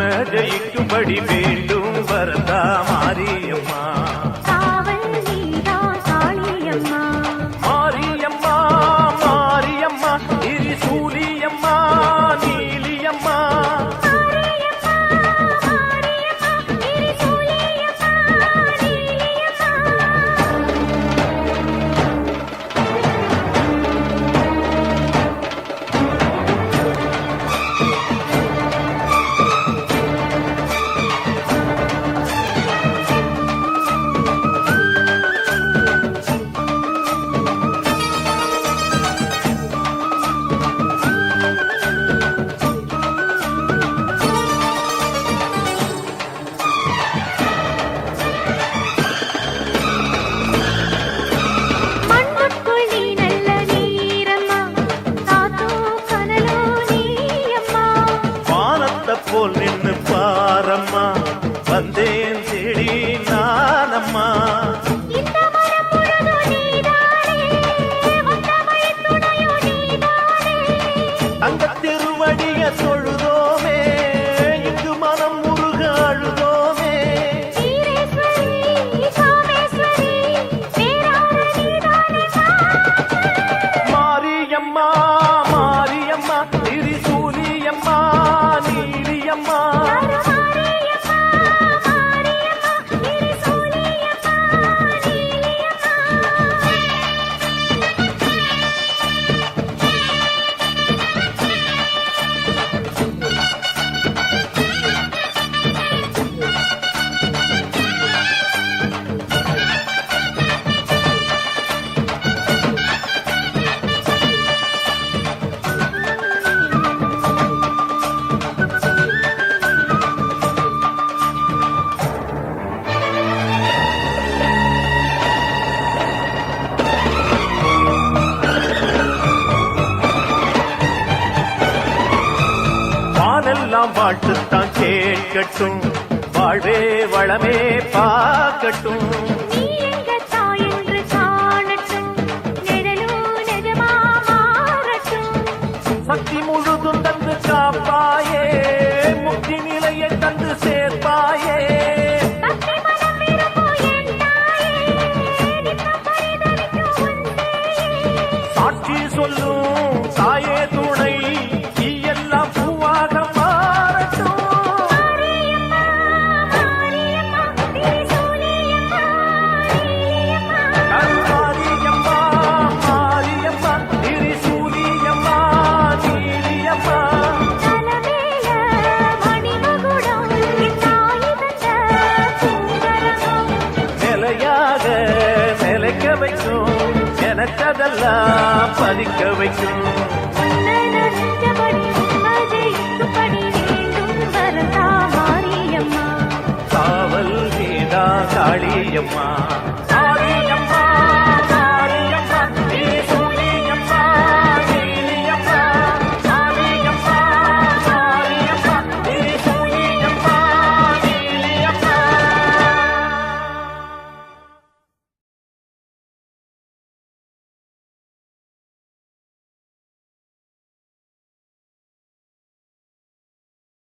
உன்னை ஜெயிக்கும்படி வேண்டும் வரதா மாரியம்மா. காவல் நீதான் காளியம்மா. மாரியம்மா மாரியம்மா திரிசூலியம்மா நீலியம்மா. போல் நின்னு பாரம்மா வந்தேன் தேடி நானம்மா. அந்த திருவடிய தொழுதோமே இங்கு மனம் முருக அழுதோமே. மாரியம்மா மாரியம்மா திரிசூலியம்மா நீலியம்மா. வானெல்லாம் வாழ்த்துத்தான் கேட்கட்டும் வாழ்வே வளமே பார்க்கட்டும். சக்தி முழுதும் தந்து காப்பாயே முக்தி நிலையை தந்து சேர்ப்பாயே. சாட்சி சொல்லும் தாயே துணை நீ எல்லாம் பூவாக மாறட்டும். மாரியம்மா மாரியம்மா திரிசூலியம்மா நீலியம்மா. நிலையாக நிலைக்க வைக்கும் எனக்கதெல்லாம் பதிக்க வைக்கும். காவல் நீதா காளியம்மா.